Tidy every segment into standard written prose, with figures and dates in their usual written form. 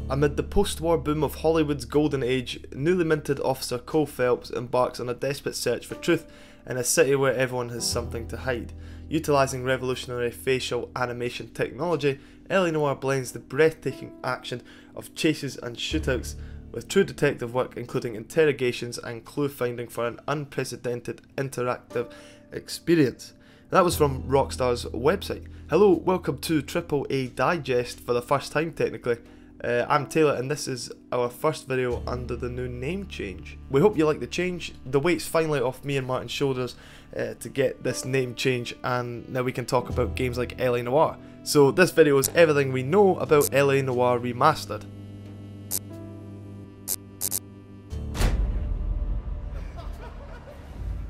Amid the post-war boom of Hollywood's golden age, newly minted officer Cole Phelps embarks on a desperate search for truth in a city where everyone has something to hide. Utilising revolutionary facial animation technology, LA Noire blends the breathtaking action of chases and shootouts with true detective work, including interrogations and clue finding for an unprecedented interactive experience. That was from Rockstar's website. Hello, welcome to AAA Digest for the first time technically. I'm Taylor and this is our first video under the new name change. We hope you like the change. The weight's finally off me and Martin's shoulders to get this name change, and now we can talk about games like LA Noire. So this video is everything we know about LA Noire Remastered.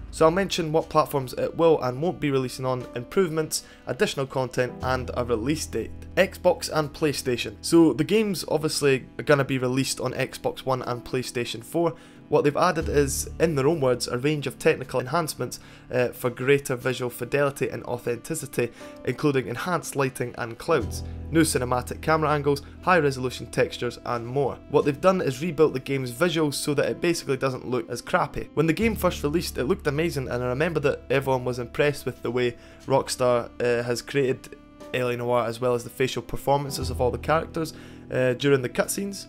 So I'll mention what platforms it will and won't be releasing on, improvements, additional content and a release date. Xbox and PlayStation. So the game's obviously going to be released on Xbox One and PlayStation 4. What they've added is, in their own words, a range of technical enhancements for greater visual fidelity and authenticity, including enhanced lighting and clouds, new cinematic camera angles, high resolution textures and more. What they've done is rebuilt the game's visuals so that it basically doesn't look as crappy. When the game first released, it looked amazing, and I remember that everyone was impressed with the way Rockstar has created LA Noire, as well as the facial performances of all the characters during the cutscenes.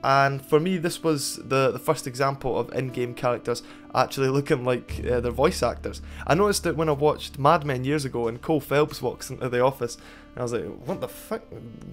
And for me, this was the first example of in-game characters actually looking like their voice actors. I noticed it when I watched Mad Men years ago and Cole Phelps walks into the office, and I was like, what the fuck?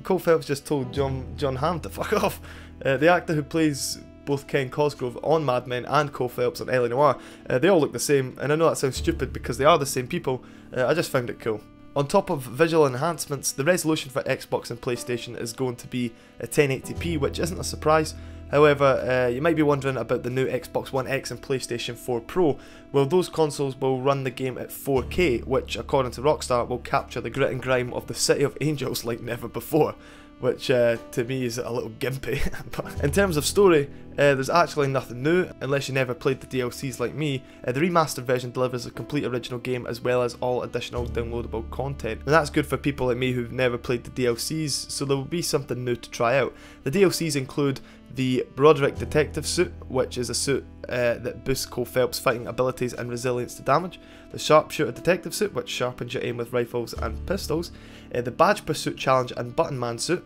Cole Phelps just told John Hamm to fuck off. The actor who plays both Ken Cosgrove on Mad Men and Cole Phelps on LA Noire, they all look the same, and I know that sounds stupid because they are the same people. I just found it cool. On top of visual enhancements, the resolution for Xbox and PlayStation is going to be a 1080p, which isn't a surprise. However, you might be wondering about the new Xbox One X and PlayStation 4 Pro. Well, those consoles will run the game at 4K, which according to Rockstar will capture the grit and grime of the City of Angels like never before, which to me is a little gimpy. But in terms of story, there's actually nothing new, unless you never played the DLCs like me. The remastered version delivers a complete original game as well as all additional downloadable content, and that's good for people like me who've never played the DLCs, so there will be something new to try out. The DLCs include the Broderick detective suit, which is a suit that boosts Cole Phelps' fighting abilities and resilience to damage, the sharpshooter detective suit, which sharpens your aim with rifles and pistols, the badge pursuit challenge and button man suit.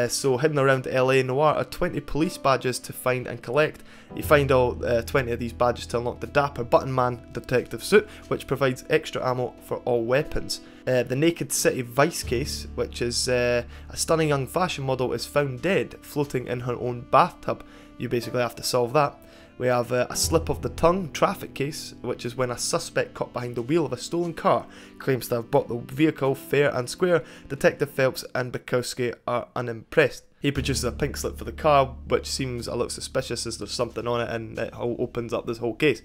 So hidden around LA Noire are 20 police badges to find and collect. You find all 20 of these badges to unlock the Dapper Button Man detective suit, which provides extra ammo for all weapons. The Naked City Vice case, which is a stunning young fashion model, is found dead, floating in her own bathtub. You basically have to solve that. We have a slip of the tongue traffic case, which is when a suspect caught behind the wheel of a stolen car claims to have bought the vehicle fair and square. Detective Phelps and Bukowski are unimpressed. He produces a pink slip for the car, which seems a little suspicious as there's something on it, and it opens up this whole case.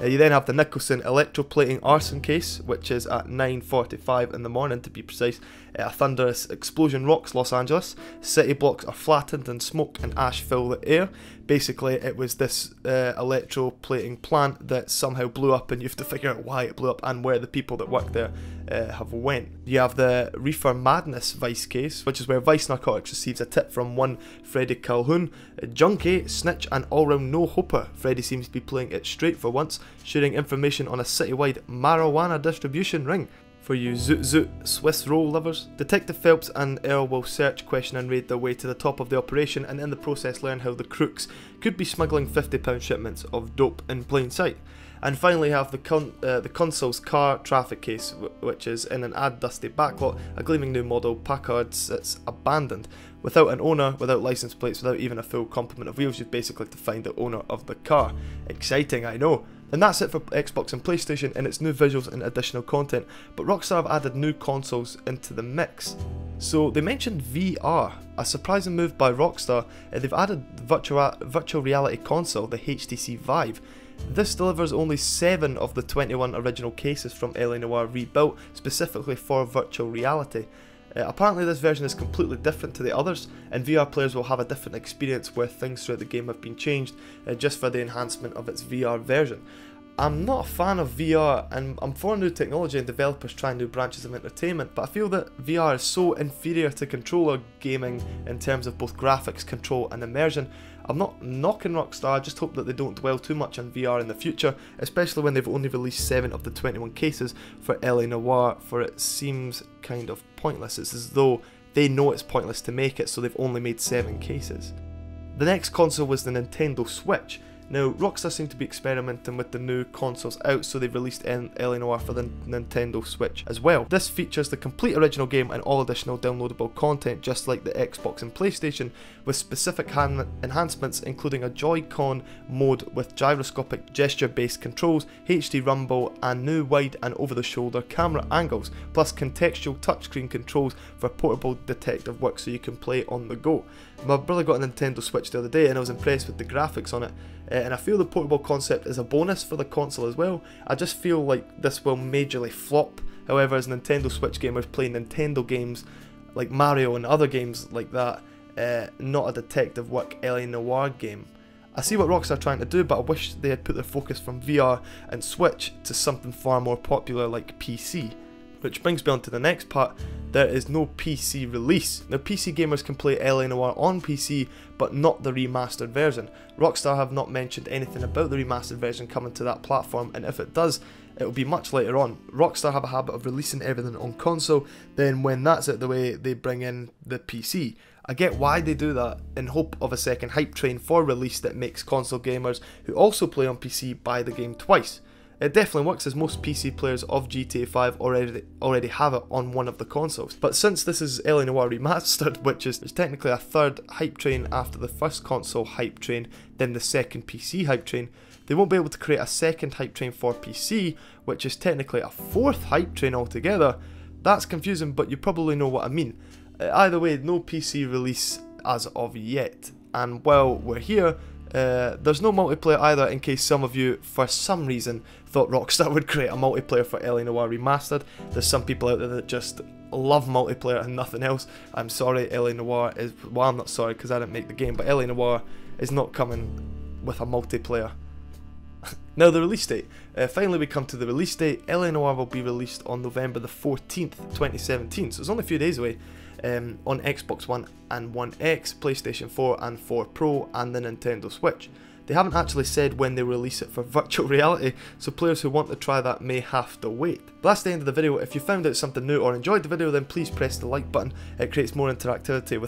You then have the Nicholson electroplating arson case, which is at 9:45 in the morning to be precise. A thunderous explosion rocks Los Angeles. City blocks are flattened and smoke and ash fill the air. Basically, it was this electroplating plant that somehow blew up, and you have to figure out why it blew up and where the people that work there have went. You have the Reefer Madness Vice case, which is where Vice Narcotics receives a tip from one Freddie Calhoun. A junkie, snitch and all-round no-hoper. Freddie seems to be playing it straight for once, sharing information on a citywide marijuana distribution ring. For you zoot zoot Swiss roll lovers, Detective Phelps and Earl will search, question and raid their way to the top of the operation, and in the process learn how the crooks could be smuggling £50 shipments of dope in plain sight. And finally have the console's car traffic case, which is in an ad-dusty backlot. A gleaming new model Packard sits abandoned. Without an owner, without license plates, without even a full complement of wheels, you'd basically have to find the owner of the car. Exciting, I know. And that's it for Xbox and PlayStation and its new visuals and additional content, but Rockstar have added new consoles into the mix. So they mentioned VR, a surprising move by Rockstar. They've added virtual reality console, the HTC Vive. This delivers only 7 of the 21 original cases from LA Noire rebuilt specifically for virtual reality. Apparently this version is completely different to the others, and VR players will have a different experience where things throughout the game have been changed just for the enhancement of its VR version. I'm not a fan of VR, and I'm for new technology and developers trying new branches of entertainment, but I feel that VR is so inferior to controller gaming in terms of both graphics, control and immersion. I'm not knocking Rockstar, I just hope that they don't dwell too much on VR in the future, especially when they've only released 7 of the 21 cases for LA Noire, for it seems kind of pointless. It's as though they know it's pointless to make it, so they've only made 7 cases. The next console was the Nintendo Switch. Now, Rockstar seem to be experimenting with the new consoles out, so they've released LA Noire for the Nintendo Switch as well. This features the complete original game and all additional downloadable content, just like the Xbox and PlayStation, with specific enhancements including a Joy-Con mode with gyroscopic gesture-based controls, HD rumble, and new wide and over-the-shoulder camera angles, plus contextual touchscreen controls for portable detective work so you can play on the go. My brother got a Nintendo Switch the other day and I was impressed with the graphics on it, and I feel the portable concept is a bonus for the console as well. I just feel like this will majorly flop. However, as Nintendo Switch gamers playing Nintendo games like Mario and other games like that, not a detective work LA Noire game. I see what Rockstar are trying to do, but I wish they had put their focus from VR and Switch to something far more popular like PC. Which brings me on to the next part. There is no PC release. Now, PC gamers can play LA Noire on PC, but not the remastered version. Rockstar have not mentioned anything about the remastered version coming to that platform, and if it does, it will be much later on. Rockstar have a habit of releasing everything on console, then when that's out the way, they bring in the PC. I get why they do that, in hope of a second hype train for release that makes console gamers who also play on PC buy the game twice. It definitely works, as most PC players of GTA 5 already have it on one of the consoles. But since this is LA Noire Remastered, which is technically a third hype train after the first console hype train, then the second PC hype train, they won't be able to create a second hype train for PC, which is technically a fourth hype train altogether. That's confusing, but you probably know what I mean. Either way, no PC release as of yet. And while we're here, there's no multiplayer either, in case some of you, for some reason, thought Rockstar would create a multiplayer for LA Noire Remastered. There's some people out there that just love multiplayer and nothing else. I'm sorry, LA Noire is... well, I'm not sorry because I didn't make the game, but LA Noire is not coming with a multiplayer. Now, the release date. Finally we come to the release date. LA Noire will be released on November the 14th, 2017, so it's only a few days away. On Xbox One and One X, PlayStation 4 and 4 Pro, and the Nintendo Switch. They haven't actually said when they release it for virtual reality, so players who want to try that may have to wait. But that's the end of the video. If you found out something new or enjoyed the video, then please press the like button. It creates more interactivity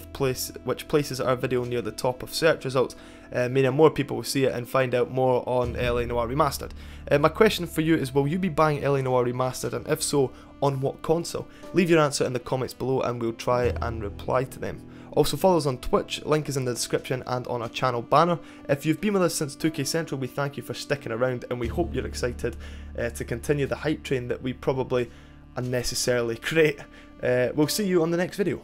which places our video near the top of search results, meaning more people will see it and find out more on LA Noire Remastered. My question for you is, will you be buying LA Noire Remastered, and if so, on what console? Leave your answer in the comments below and we'll try and reply to them. Also, follow us on Twitch, link is in the description and on our channel banner. If you've been with us since 2K Central, we thank you for sticking around, and we hope you're excited to continue the hype train that we probably unnecessarily create. We'll see you on the next video.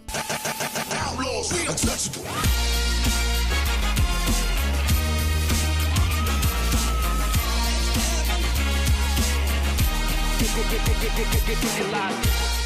Get